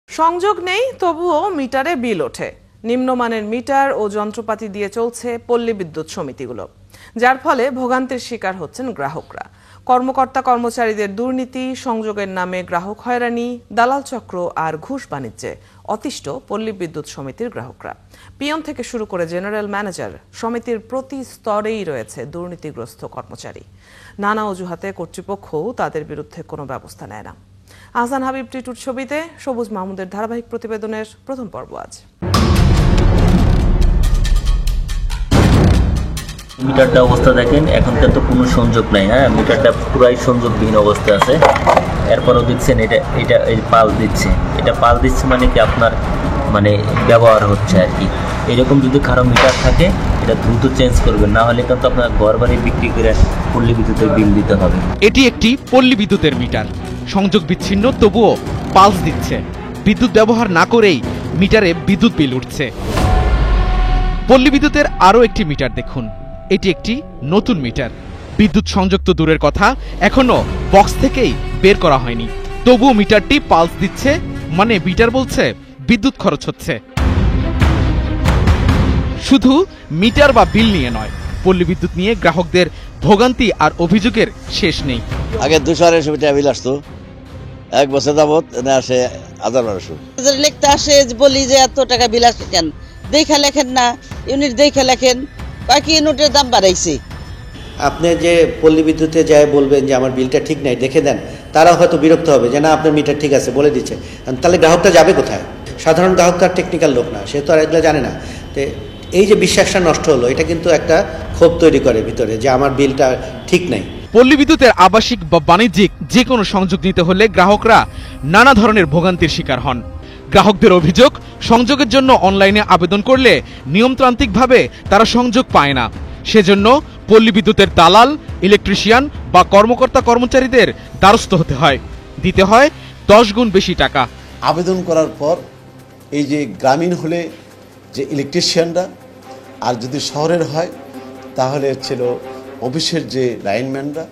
সংযোগ নেই তবুও মিটারে বিল ওঠে। নিম্নমানের মিটার ও যন্ত্রপাতি দিয়ে চলছে পল্লী বিদ্যুৎ সমিতিগুলো, যার ফলে ভোগান্তির শিকার হচ্ছেন গ্রাহকরা। কর্মকর্তা কর্মচারীদের দুর্নীতি, সংযোগের নামে গ্রাহক হয়রানি, দালাল চক্র আর ঘুষ বাণিজ্যে অতিষ্ঠ পল্লী বিদ্যুৎ সমিতির গ্রাহকরা। পিয়ন থেকে শুরু করে জেনারেল ম্যানেজার, সমিতির প্রতি স্তরেই রয়েছে দুর্নীতিগ্রস্ত কর্মচারী। নানা অজুহাতে কর্তৃপক্ষও তাদের বিরুদ্ধে কোনো ব্যবস্থা নেয় না। আহসান হাবিব টিটুর ছবিতে সবুজ মাহমুদের ধারাবাহিক প্রতিবেদনের প্রথম পর্ব আজ। মিটারটা অবস্থা দেখেন, এখনকার তো কোনো সংযোগ নাই। মিটারটা পুরাই সংযোগবিহীন অবস্থা আছে। এরপরও দেখছেন এটা পাল দিচ্ছে, পাল দিচ্ছে মানে কি আপনার ব্যবহার হচ্ছে আর কি। এরকম যদি কারো মিটার থাকে এটা দ্রুত চেঞ্জ করবেন, না হলে কিন্তু আপনার ঘর বাড়ি বিক্রি করে পল্লী বিদ্যুতের বিল দিতে হবে। এটি একটি পল্লী বিদ্যুতের মিটার, সংযোগ বিচ্ছিন্ন তবুও পালস দিচ্ছে। বিদ্যুৎ ব্যবহার না করেই মিটারে বিদ্যুৎ বিল উঠছে। পল্লী বিদ্যুতের আরও একটি মিটার দেখুন, এটি একটি নতুন মিটার। বিদ্যুৎ সংযোগ তো দূরের কথা, এখনো বক্স থেকেই বের করা হয়নি, তবুও মিটারটি পালস দিচ্ছে, মানে মিটার বলছে বিদ্যুৎ খরচ হচ্ছে। শুধু মিটার বা বিল নিয়ে নয়, পল্লী বিদ্যুৎ নিয়ে গ্রাহকদের ভোগান্তি আর অভিযোগের শেষ নেই। আগে 200-250 টাকা বিল আসতো, এক বছর যাবত আসে 1000-1200 লিখতে আসে। বলি যে এত টাকা বিল আসে কেন, দেখা লেখেন না, ইউনিট দেখা লেখেন, বাকি ইউনিটের দাম বাড়াইছে। আপনি যে পল্লী বিদ্যুতে যায় বলবেন যে আমার বিলটা ঠিক নাই, দেখে দেন, তারা হয়তো বিরক্ত হবে যে না আপনার মিটার ঠিক আছে বলে দিচ্ছে। তাহলে গ্রাহকটা যাবে কোথায়? সাধারণ গ্রাহক তো আর টেকনিক্যাল লোক না, সে তো আর এগুলো জানে না। তো এই যে বিশ্বাসটা নষ্ট হলো, এটা কিন্তু একটা ক্ষোভ তৈরি করে ভিতরে যে আমার বিলটা ঠিক নাই। পল্লী বিদ্যুতের আবাসিক বা বাণিজ্যিক যে কোনো সংযোগ নিতে হলে গ্রাহকরা নানা ধরনের ভোগান্তির শিকার হন। গ্রাহকদের অভিযোগ, সংযোগের জন্য অনলাইনে আবেদন করলে নিয়মতান্ত্রিকভাবে তারা সংযোগ পায় না। সেজন্য পল্লী বিদ্যুতের দালাল, ইলেকট্রিশিয়ান বা কর্মকর্তা কর্মচারীদের দ্বারস্থ হতে হয়, দিতে হয় 10 গুণ বেশি টাকা। আবেদন করার পর এই যে গ্রামীণ হলে যে ইলেকট্রিশিয়ানরা, আর যদি শহরের হয় তাহলে ছিল অফিসের যে লাইনম্যানরা,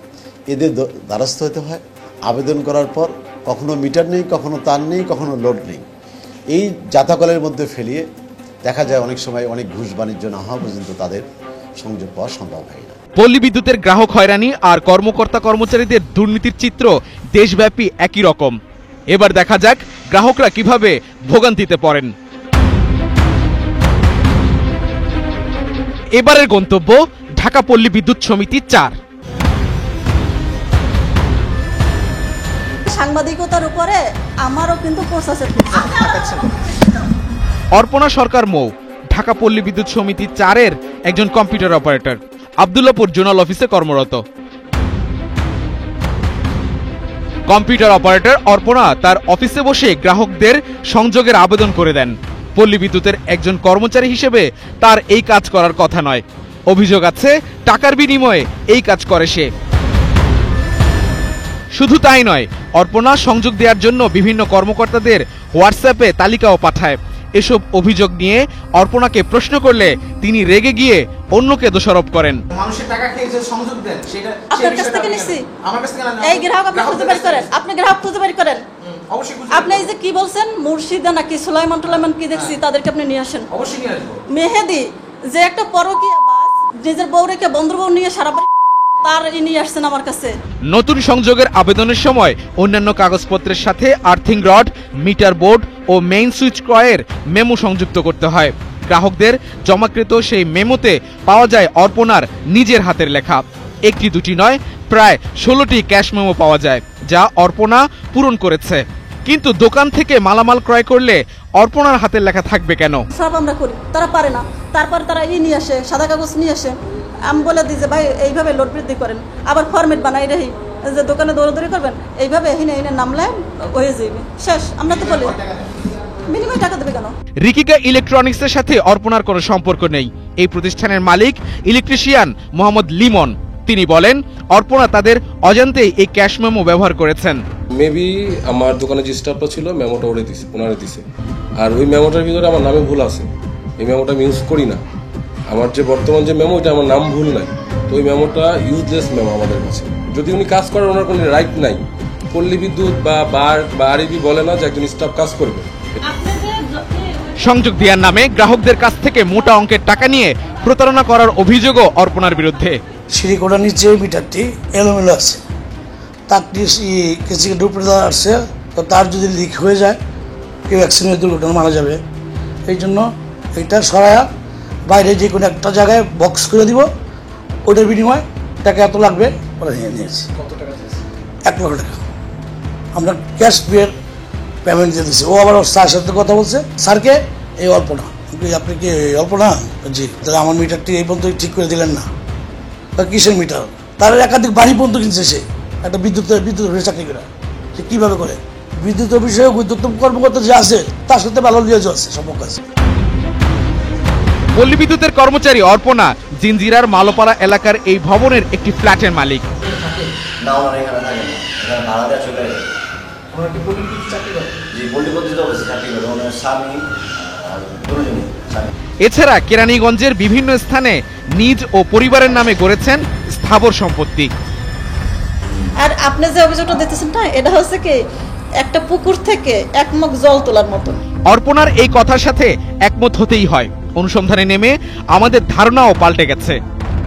এদের দ্বারস্থ হতে হয়। আবেদন করার পর কখনো মিটার নেই, কখনো তার নেই, কখনো লোড নেই। এই জাতাকলের মধ্যে ফেলিয়ে দেখা যায় অনেক সময় অনেক ঘুষ বাণিজ্য না হওয়া পর্যন্ত তাদের সংযোগ পাওয়া সম্ভব হয় না। পল্লী বিদ্যুতের গ্রাহক হয়রানি আর কর্মকর্তা কর্মচারীদের দুর্নীতির চিত্র দেশব্যাপী একই রকম। এবার দেখা যাক গ্রাহকরা কিভাবে ভোগান্তিতে পড়েন। এবারের গন্তব্য ঢাকা পল্লী বিদ্যুৎ সমিতি 4। সাংবাদিকতার উপরে আমারও কিন্তু প্রশাসন। অর্পণা সরকার মৌ ঢাকা পল্লী বিদ্যুৎ সমিতি 4-এর একজন কম্পিউটার অপারেটর, আব্দুল্লাহপুর জোনাল অফিসে কর্মরত। কম্পিউটার অপারেটর অর্পণা তার অফিসে বসে গ্রাহকদের সংযোগের আবেদন করে দেন। পল্লী বিদ্যুতের একজন কর্মচারী হিসেবে তার এই কাজ করার কথা নয়। অভিযোগ আছে টাকার বিনিময়ে এই কাজ করে সে। শুধু তাই নয়, অর্পণা সংযোগ দেওয়ার জন্য বিভিন্ন কর্মকর্তাদের হোয়াটসঅ্যাপে তালিকাও পাঠায়। এসব অভিযোগ নিয়ে অর্পণাকে প্রশ্ন করলে তিনি রেগে গিয়ে অন্যকে দোষারোপ করেন। মানুষের টাকা খেয়ে যে সংযোগ দেন সেটা আপনার কাছ থেকে নিছি, আমার কাছ থেকে না। এই গ্রাহক আপনি খুঁজে বের করেন, আপনি গ্রাহক খুঁজে বের করেন। অবশ্যই আপনি এই যে কি বলছেন মুর্শিদা নাকি সুলাইমান টুলাইমান কি দেখছি, তাদেরকে আপনি নিয়ে আসেন। অবশ্যই নিয়ে আসবো। মেহেদি যে একটা পরকীয়া বাস নিজের বউ রেখে বন্ধুর বউ নিয়ে সারা তার নিয়ে আসছেন আমার কাছে। নতুন সংযোগের আবেদনের সময় অন্যান্য কাগজপত্রের সাথে আর্থিং রড, মিটার বোর্ড ও মেইন সুইচ ক্রয়ের মেমো সংযুক্ত করতে হয়। গ্রাহকদের জমাকৃত সেই মেমোতে পাওয়া যায় অর্পণার নিজের হাতের লেখা। একটি দুটি নয়, প্রায় 16টি ক্যাশ মেমো পাওয়া যায়, যা অর্পণা পূরণ করেছে। কিন্তু দোকান থেকে মালামাল ক্রয় করলে অর্পণার হাতের লেখা থাকবে কেন? সব আমরা করি, তারা পারে না। তারপর তারা নিয়ে আসে, সাদা কাগজ নিয়ে আসে। আমি বলে দিই যে ভাই এইভাবে লোড বৃদ্ধি করেন, আবার ফরম্যাট বানাই রেহি যে দোকানে দৌড়াদৌড়ি করবেন, এইভাবে এনে নামলে হয়ে যাবে, শেষ। আমরা তো বলি মিনিমাম টাকা দেবে কেন? রিকিকা ইলেকট্রনিক্সের সাথে অর্পণার কোনো সম্পর্ক নেই। এই প্রতিষ্ঠানের মালিক ইলেকট্রিশিয়ান মোহাম্মদ লিমন। তিনি বলেন অর্পণা তাদের অজান্তেই এই ক্যাশ মেমো ব্যবহার করেছেন। মেবি আমার দোকানে যে স্টাফটা ছিল মেমোটা ওনারে দিছে, আর ওই মেমোটার ভিতরে আমার নামে ভুল আছে। এই মেমোটা আমি ইউজ করি না। আমার যে বর্তমান যে মেমো, এটা আমার নাম ভুল নাই, তো ওই মেমোটা ইউজলেস মেমো আমাদের কাছে। যদি উনি কাজ করেন, ওনার কোনো রাইট নাই। পল্লী বিদ্যুৎ বা বার বা আরবি বলে না যে একজন স্টাফ কাজ করবে। সংযোগ দেওয়ার নামে গ্রাহকদের কাছ থেকে মোটা অঙ্কের টাকা নিয়ে প্রতারণা করার অভিযোগও অর্পণার বিরুদ্ধে। সিঁড়িকোটার নিচে মিটারটি এলোমেলো আছে, তারটি কেসি ডুপড়ে দেওয়া আসছে, তো তার যদি লিক হয়ে যায় কেউ অ্যাক্সিডেন্টে দুর্ঘটনা মারা যাবে। এই জন্য এইটা সরায়া বাইরে যে কোনো একটা জায়গায় বক্স করে দিব, ওইটার বিনিময়ে টাকা এত লাগবে ওরা নিয়েছি। 1 লক্ষ টাকা আমরা ক্যাশ পেমেন্ট দিয়ে দিচ্ছি। ও আবার ওর স্যারের সাথে কথা বলছে, স্যারকে এই অল্প না, আপনি কি অল্প না? জি, তাহলে আমার মিটারটি এই পর্যন্ত ঠিক করে দিলেন না। কিসের মিটার? তার একাধিক বাড়ি পর্যন্ত কিনছে সে, একটা বিদ্যুৎ অফিসে চাকরি করে। সে কীভাবে করে? বিদ্যুৎ অফিসে বিদ্যুৎ কর্মকর্তা যে আছে তার সাথে ভালো লিয়াজ আছে, সম্পর্ক আছে। পল্লী বিদ্যুতের কর্মচারী অর্পণা জিঞ্জিরার মালোপাড়া এলাকার এই ভবনের একটি ফ্ল্যাটের মালিক। এছাড়া কেরানীগঞ্জের বিভিন্ন স্থানে নিজ ও পরিবারের নামে গড়েছেন স্থাবর সম্পত্তি। আর আপনি যে অভিযোগটা দিতেছেন না, এটা হচ্ছে কি একটা পুকুর থেকে 1 মগ জল তোলার মতো। অর্পণার এই কথার সাথে একমত হতেই হয়। অনুসন্ধানে নেমে আমাদের ধারণাও পাল্টে গেছে।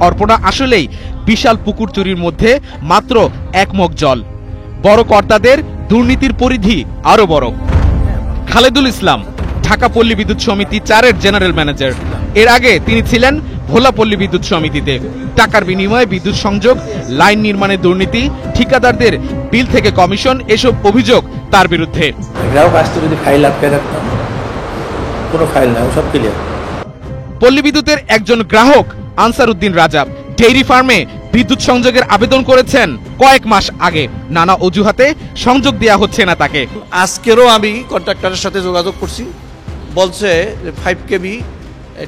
অর্পণা আসলেই বিশাল পুকুর চুরির মধ্যে মাত্র 1 মগ জল। বড় কর্তাদের দুর্নীতির পরিধি আরো বড়। খালেদুল ইসলাম ঢাকা পল্লী বিদ্যুৎ সমিতি 4-এর জেনারেল ম্যানেজার। এর আগে তিনি ছিলেন ভোলা পল্লী বিদ্যুৎ সমিতিতে। টাকার বিনিময়ে বিদ্যুৎ সংযোগ, লাইন নির্মাণের দুর্নীতি, ঠিকাদারদের বিল থেকে কমিশন, এসব অভিযোগ তার বিরুদ্ধে। গ্রাহক আসতে যদি ফাইল আটকে রাখতাম, কোনো ফাইল না, সব ক্লিয়ার। পল্লী বিদ্যুতের একজন গ্রাহক আনসার উদ্দিন রাজাব ডেইরি ফার্মে বিদ্যুৎ সংযোগের আবেদন করেছেন কয়েক মাস আগে। নানা অজুহাতে সংযোগ দেওয়া হচ্ছে না তাকে। আজকেরও আমি কন্ট্রাক্টরের সাথে যোগাযোগ করছি, বলছে যে 5 কেবি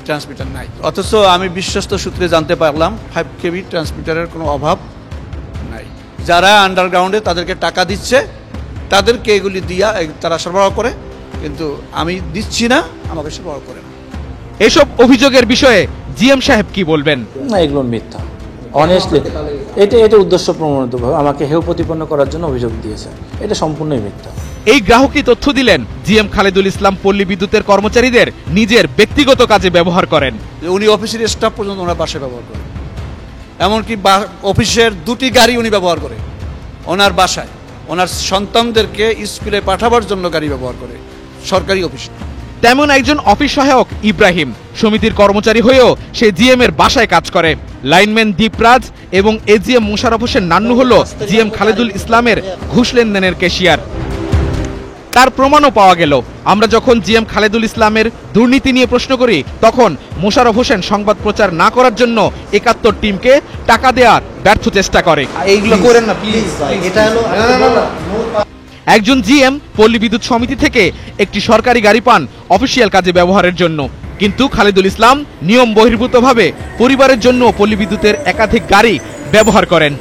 ট্রান্সমিটার নাই। অথচ আমি বিশ্বস্ত সূত্রে জানতে পারলাম 5 কেবি ট্রান্সমিটারের কোনো অভাব নাই। যারা আন্ডারগ্রাউন্ডে তাদেরকে টাকা দিচ্ছে, তাদেরকে এগুলি দিয়া তারা সরবরাহ করে, কিন্তু আমি দিচ্ছি না, আমাকে সরবরাহ করে না। এসব অভিযোগের বিষয়ে জিএম সাহেব কি বলবেন? না, এগুলো মিথ্যা। অনেস্টলি এটা উদ্দেশ্য প্রণোদিতভাবে আমাকে হেয় প্রতিপন্ন করার জন্য অভিযোগ দিয়েছে, এটা সম্পূর্ণই মিথ্যা। এই গ্রাহকই তথ্য দিলেন জিএম খালেদুল ইসলাম পল্লী বিদ্যুতের কর্মচারীদের নিজের ব্যক্তিগত কাজে ব্যবহার করেন। উনি অফিসের স্টাফ পর্যন্ত ওনার বাসায় ব্যবহার করেন, এমনকি অফিসের 2টি গাড়ি উনি ব্যবহার করে ওনার বাসায়। ওনার সন্তানদেরকে স্কুলে পাঠাবার জন্য গাড়ি ব্যবহার করে, সরকারি অফিস। তেমন একজন অফিস সহায়ক ইব্রাহিম সমিতির কর্মচারী হয়েও সে জিএম এর বাসায় কাজ করে। লাইনম্যান দীপরাজ এবং এজিএম মোশাররফ হোসেন নান্নু হল জিএম খালেদুল ইসলামের ঘুষ লেনদেনের ক্যাশিয়ার। তার প্রমাণও পাওয়া গেল। আমরা যখন জিএম খালেদুল ইসলামের দুর্নীতি নিয়ে প্রশ্ন করি, তখন মোশাররফ হোসেন সংবাদ প্রচার না করার জন্য 71 টিমকে টাকা দেওয়ার ব্যর্থ চেষ্টা করে। এইগুলো করেন না প্লিজ, এটা হলো একজন জিএম পল্লী বিদ্যুৎ সমিতি থেকে একটি সরকারি গাড়ি পান অফিসিয়াল কাজে ব্যবহারের জন্য, কিন্তু খালেদুল ইসলাম নিয়ম বহির্ভূতভাবে পরিবারের জন্য পল্লী বিদ্যুতের একাধিক গাড়ি ব্যবহার করেন।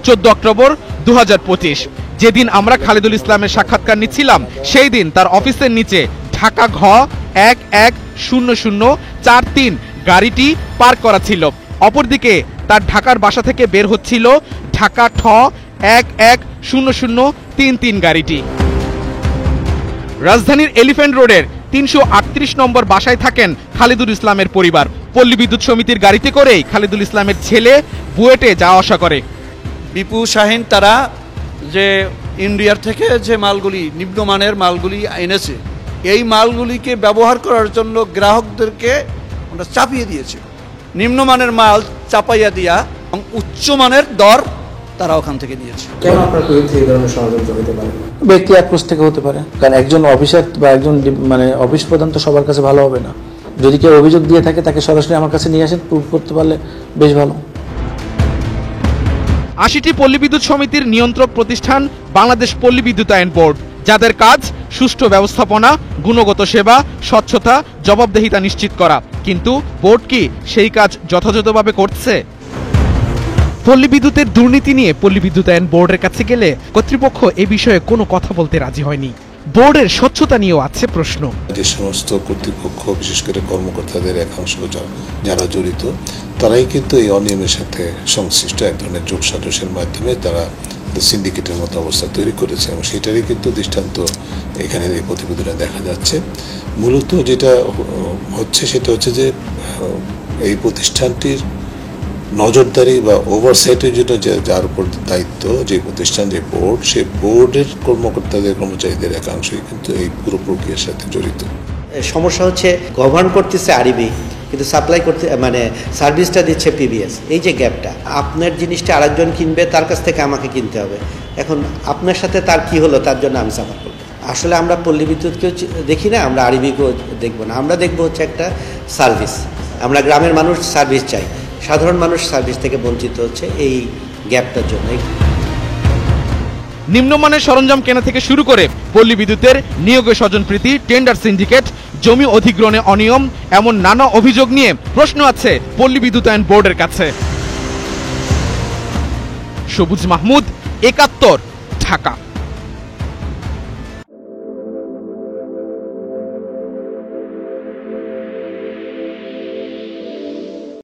14 অক্টোবর 2025 যেদিন আমরা খালেদুল ইসলামের সাক্ষাৎকার নিচ্ছিলাম, সেই দিন তার অফিসের নিচে ঢাকা ঘ 110043 গাড়িটি পার্ক করা ছিল। অপরদিকে তার ঢাকার বাসা থেকে বের হচ্ছিল ঢাকা ঠ 110033 গাড়িটি। রাজধানীর এলিফ্যান্ট রোডের 338 নম্বর বাসায় থাকেন খালেদুল ইসলামের পরিবার। পল্লী বিদ্যুৎ সমিতির গাড়িতে করেই খালেদুল ইসলামের ছেলে বুয়েটে যাওয়া আসা করে। বিপু শাহিন তারা যে ইন্ডিয়ার থেকে যে মালগুলি, নিম্নমানের মালগুলি এনেছে, এই মালগুলিকে ব্যবহার করার জন্য গ্রাহকদেরকে ওরা চাপিয়ে দিয়েছে। নিম্নমানের মাল চাপাইয়া দিয়া উচ্চমানের দর তারা ওখান থেকে নিয়েছে। কেন আপনার বিরুদ্ধে এই ধরনের ষড়যন্ত্র হতে পারে? ব্যক্তি আক্রোশ থেকে হতে পারে, কারণ একজন অফিসার বা একজন অফিস প্রধান তো সবার কাছে ভালো হবে না। যদি কেউ অভিযোগ দিয়ে থাকে তাকে সরাসরি আমার কাছে নিয়ে আসেন, প্রুভ করতে পারলে বেশ ভালো। 80টি পল্লী বিদ্যুৎ সমিতির নিয়ন্ত্রক প্রতিষ্ঠান বাংলাদেশ পল্লী বিদ্যুতায়ন বোর্ড, যাদের কাজ সুষ্ঠু ব্যবস্থাপনা, গুণগত সেবা, স্বচ্ছতা, জবাবদিহিতা নিশ্চিত করা। কিন্তু বোর্ড কি সেই কাজ যথাযথভাবে করছে? পল্লী বিদ্যুতের দুর্নীতি নিয়ে পল্লী বিদ্যুতায়ন বোর্ডের কাছে গেলে কর্তৃপক্ষ এ বিষয়ে কোনো কথা বলতে রাজি হয়নি। বোর্ডের স্বচ্ছতা নিয়েও আছে প্রশ্ন। যে সমস্ত কর্তৃপক্ষ, বিশেষ করে কর্মকর্তাদের একাংশ যারা জড়িত, তারাই কিন্তু এই অনিয়মের সাথে সংশ্লিষ্ট, এক ধরনের যোগসাজশের মাধ্যমে তারা সিন্ডিকেটের মতো অবস্থা তৈরি করেছে এবং সেটারই কিন্তু দৃষ্টান্ত এখানে এই প্রতিবেদনে দেখা যাচ্ছে। মূলত যেটা হচ্ছে সেটা হচ্ছে যে এই প্রতিষ্ঠানটির নজরদারি বা ওভারসাইটের জন্য যার উপর দায়িত্ব, যে প্রতিষ্ঠান, যে বোর্ড, সেই বোর্ডের কর্মকর্তাদের কর্মচারীদের একাংশই কিন্তু এই পুরো প্রক্রিয়ার সাথে জড়িত। সমস্যা হচ্ছে গভর্ন করতেছে আরবি, কিন্তু সাপ্লাই করতে মানে সার্ভিসটা দিচ্ছে পিবিএস। এই যে গ্যাপটা, আপনার জিনিসটা আরেকজন কিনবে, তার কাছ থেকে আমাকে কিনতে হবে। এখন আপনার সাথে তার কি হলো, তার জন্য আমি সাফার করব। আসলে আমরা পল্লী বিদ্যুৎকেও দেখি না, আমরা আরবিকেও দেখব না। আমরা দেখব হচ্ছে একটা সার্ভিস। আমরা গ্রামের মানুষ সার্ভিস চাই, সাধারণ মানুষ সার্ভিস থেকে বঞ্চিত হচ্ছে এই গ্যাপটার জন্য। নিম্নমানের সরঞ্জাম কেনা থেকে শুরু করে পল্লী বিদ্যুতের নিয়োগে স্বজনপ্রীতি, টেন্ডার সিন্ডিকেট, জমি অধিগ্রহণে অনিয়ম, এমন নানা অভিযোগ নিয়ে প্রশ্ন আছে পল্লী বিদ্যুতায়ন বোর্ডের কাছে। সবুজ মাহমুদ, ৭১, ঢাকা।